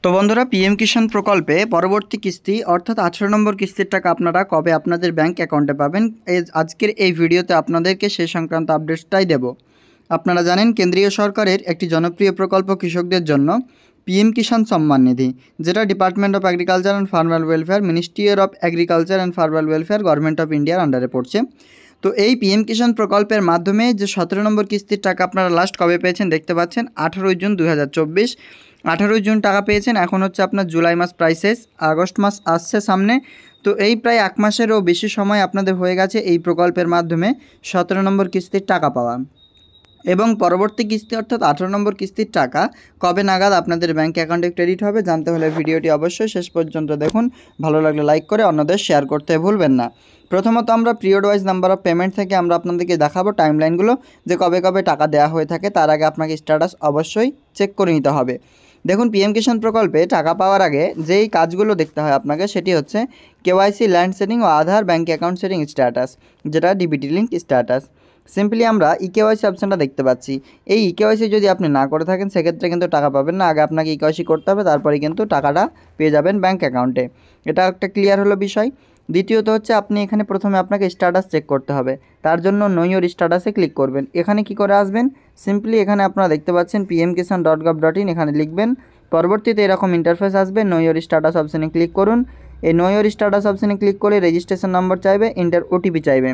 তো বন্ধুরা, পিএম কিষাণ প্রকল্পে পরবর্তী কিস্তি অর্থাৎ 18 নম্বর কিস্তির টাকা আপনারা কবে আপনাদের ব্যাংক অ্যাকাউন্টে পাবেন, আজকের এই ভিডিওতে আপনাদেরকে সেই সংক্রান্ত আপডেটটাই দেব। আপনারা জানেন, কেন্দ্রীয় সরকারের একটি জনপ্রিয় প্রকল্প কৃষকদের জন্য পিএম কিষাণ সম্মান নিধি, যেটা department of agriculture and farmer welfare, ministry of agriculture and farmer welfare, government of ইন্ডিয়ার আন্ডারে পড়ছে। তো এই পিএম কিষাণ প্রকল্পের মাধ্যমে যে 17 নম্বর কিস্তির টাকা আপনারা লাস্ট কবে পেয়েছেন দেখতে পাচ্ছেন, 18 জুন 2024। 18 জুন টাকা পেয়েছেন। এখন হচ্ছে আপনার জুলাই মাস প্রায় শেষ, আগস্ট মাস আসছে সামনে। তো এই প্রায় এক মাসেরও বেশি সময় আপনাদের হয়ে গেছে এই প্রকল্পের মাধ্যমে 17 নম্বর কিস্তির টাকা পাওয়া। এবং পরবর্তী কিস্তি অর্থাৎ 18 নম্বর কিস্তির টাকা কবে নাগাদ আপনাদের ব্যাঙ্ক অ্যাকাউন্টে ক্রেডিট হবে জানতে হলে ভিডিওটি অবশ্যই শেষ পর্যন্ত দেখুন। ভালো লাগলে লাইক করে অন্যদের শেয়ার করতে ভুলবেন না। প্রথমত আমরা period wise number of payment থেকে আমরা আপনাদেরকে দেখাবো টাইমলাইনগুলো, যে কবে কবে টাকা দেওয়া হয়ে থাকে। তার আগে আপনাকে স্ট্যাটাস অবশ্যই চেক করে নিতে হবে। দেখুন, পিএম কিষাণ প্রকল্পে টাকা পাওয়ার আগে যেই কাজগুলো দেখতে হয় আপনাকে, সেটি হচ্ছে কেওয়াইসি, ল্যান্ড সেটিং ও আধার ব্যাঙ্ক অ্যাকাউন্ট সেটিং স্ট্যাটাস, যেটা ডিবিটি লিঙ্ক স্ট্যাটাস। সিম্পলি আমরা ইকেওয়াইসি অপশানটা দেখতে পাচ্ছি। এই ইকেওয়াইসি যদি আপনি না করে থাকেন সেক্ষেত্রে কিন্তু টাকা পাবেন না। আগে আপনাকে ইকেওয়াইসি করতে হবে, তারপরে কিন্তু টাকাটা পেয়ে যাবেন ব্যাঙ্ক অ্যাকাউন্টে। এটা একটা ক্লিয়ার হলো বিষয়। দ্বিতীয়ত হচ্ছে আপনি এখানে প্রথমে আপনাকে স্ট্যাটাস চেক করতে হবে। তার জন্য নো ইওর স্ট্যাটাসে ক্লিক করবেন। এখানে কি করে আসবেন, সিম্পলি এখানে আপনারা দেখতে পাচ্ছেন pmkisan.gov.in, এখানে লিখবেন। পরবর্তীতে এরকম ইন্টারফেস আসবে। নো ইওর স্ট্যাটাস অপশানে ক্লিক করুন। এই নো ইওর স্ট্যাটাস অপশানে ক্লিক করে রেজিস্ট্রেশন নম্বর চাইবে, ইন্টার ওটিপি চাইবে।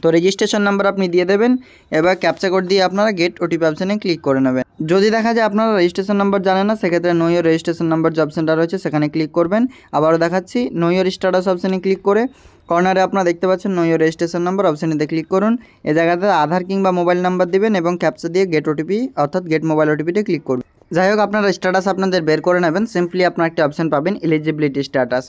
তো রেজিস্ট্রেশন নাম্বার আপনি দিয়ে দেবেন। এবার ক্যাপচা কোড দিয়ে আপনারা গেট ওটিপি অপশানে ক্লিক করে নেবেন। যদি দেখা যায় আপনারা রেজিস্ট্রেশন নাম্বার জানেন না, সেক্ষেত্রে নো ইওর রেজিস্ট্রেশন নাম্বার যে অপশানটা রয়েছে সেখানে ক্লিক করবেন। আবারও দেখাচ্ছি, নো ইওর স্ট্যাটাস অপশানে ক্লিক করে কর্নারে আপনারা দেখতে পাচ্ছেন নো ইওর রেজিস্ট্রেশন নাম্বার অপশানেতে ক্লিক করুন। এই জায়গাতে আধার কিংবা মোবাইল নাম্বার দিবেন এবং ক্যাপচা দিয়ে গেট ওটিপি অর্থাৎ গেট মোবাইল ওটিপিতে ক্লিক করুন। যাই হোক, আপনারা স্ট্যাটাস আপনাদের বের করে নেবেন। সিম্পলি আপনার একটা অপশান পাবেন এলিজিবিলিটি স্ট্যাটাস।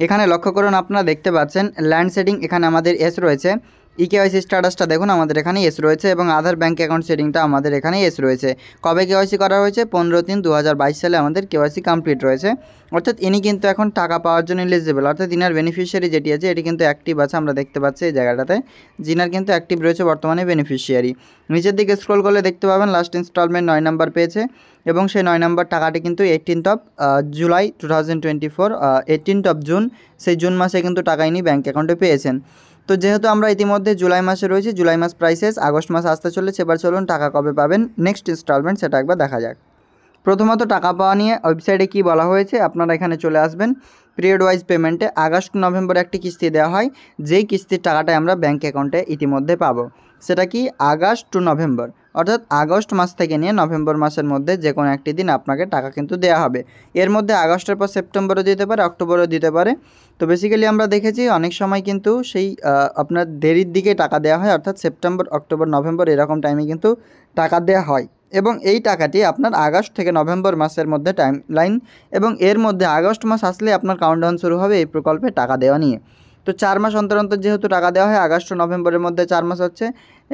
এখানে লক্ষ্য করুন, আপনারা দেখতে পাচ্ছেন ল্যান্ড সেটিং, এখানে আমাদের এস রয়েছে। ইকেওয়াইসি স্ট্যাটাসটা দেখুন আমাদের এখানে এস রয়েছে এবং আধার ব্যাঙ্ক অ্যাকাউন্ট সেটিংটা আমাদের এখানে এস রয়েছে। কবে কেওয়াইসি করা হয়েছে, 15/3/2022 সালে আমাদের কেওয়াইসি কমপ্লিট রয়েছে। অর্থাৎ ইনি কিন্তু এখন টাকা পাওয়ার জন্য এলিজিবল, অর্থাৎ ইনার বেনিফিশিয়ারি যেটি আছে এটি কিন্তু অ্যাক্টিভ আছে। আমরা দেখতে পাচ্ছি এই জায়গাটাতে জিনার কিন্তু অ্যাক্টিভ রয়েছে বর্তমানে বেনিফিশিয়ারি। নিচের দিকে স্ক্রল করলে দেখতে পাবেন লাস্ট ইনস্টলমেন্ট 9 নাম্বার পেয়েছে এবং সেই 9 নাম্বার টাকাটি কিন্তু 18 জুলাই 2024, 18 জুন, সেই জুন মাসে কিন্তু টাকা ইনি ব্যাঙ্ক অ্যাকাউন্টে পেয়েছেন। তো যেহেতু আমরা ইতিমধ্যে জুলাই মাসে রয়েছি, জুলাই মাস প্রায় শেষ, আগস্ট মাস আসতে চলেছে। এবার চলুন টাকা কবে পাবেন নেক্সট ইনস্টলমেন্ট সেটা একবার দেখা যাক। প্রথমত টাকা পাওয়া নিয়ে ওয়েবসাইটে কি বলা হয়েছে, আপনারা এখানে চলে আসবেন। পিরিয়ড ওয়াইজ পেমেন্টে আগস্ট নভেম্বর একটি কিস্তি দেওয়া হয়, যেই কিস্তির টাকাটা আমরা ব্যাঙ্ক অ্যাকাউন্টে ইতিমধ্যে পাবো। সেটা কি, আগস্ট টু নভেম্বর, অর্থাৎ আগস্ট মাস থেকে নিয়ে নভেম্বর মাসের মধ্যে যে কোনো একটি দিন আপনাকে টাকা কিন্তু দেওয়া হবে। এর মধ্যে আগস্টের পর সেপ্টেম্বরও দিতে পারে, অক্টোবরও দিতে পারে। তো বেসিক্যালি আমরা দেখেছি অনেক সময় কিন্তু সেই আপনার দেরির দিকে টাকা দেওয়া হয়, অর্থাৎ সেপ্টেম্বর, অক্টোবর, নভেম্বর এরকম টাইমে কিন্তু টাকা দেওয়া হয়। এবং এই টাকাটি আপনার আগস্ট থেকে নভেম্বর মাসের মধ্যে টাইম লাইন, এবং এর মধ্যে আগস্ট মাস আসলে আপনার কাউন্টডাউন শুরু হবে এই প্রকল্পে টাকা দেওয়া নিয়ে। তো 4 মাস অন্তর অন্তর যেহেতু টাকা দেওয়া হয়, আগস্ট ও নভেম্বরের মধ্যে 4 মাস হচ্ছে,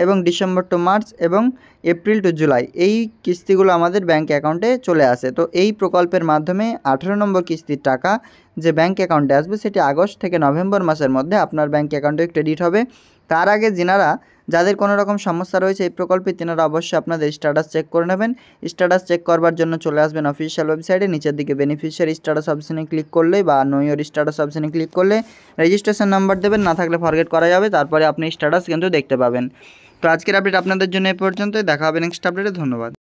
এবং ডিসেম্বর টু মার্চ এবং এপ্রিল টু জুলাই এই কিস্তিগুলো আমাদের ব্যাঙ্ক অ্যাকাউন্টে চলে আসে। তো এই প্রকল্পের মাধ্যমে 18 নম্বর কিস্তির টাকা যে ব্যাঙ্ক অ্যাকাউন্টে আসবে সেটি আগস্ট থেকে নভেম্বর মাসের মধ্যে আপনার ব্যাঙ্ক অ্যাকাউন্টে ক্রেডিট হবে। তার আগে যাদের কোনো রকম সমস্যা রয়েছে এই প্রকল্পে, তিনারা অবশ্যই আপনাদের স্ট্যাটাস চেক করে নেবেন। স্ট্যাটাস চেক করবার জন্য চলে আসবেন অফিসিয়াল ওয়েবসাইটে। নিচের দিকে বেনিফিশিয়ারি স্ট্যাটাস অপশানে ক্লিক করলেই বা নো ইওর স্ট্যাটাস অপশানে ক্লিক করলে রেজিস্ট্রেশন নাম্বার দেবেন, না থাকলে ফরগেট করা যাবে, তারপরে আপনি স্ট্যাটাস কিন্তু দেখতে পাবেন। তো আজকের আপডেট আপনাদের জন্য এই পর্যন্তই, দেখা হবে নেক্সট আপডেটে। ধন্যবাদ।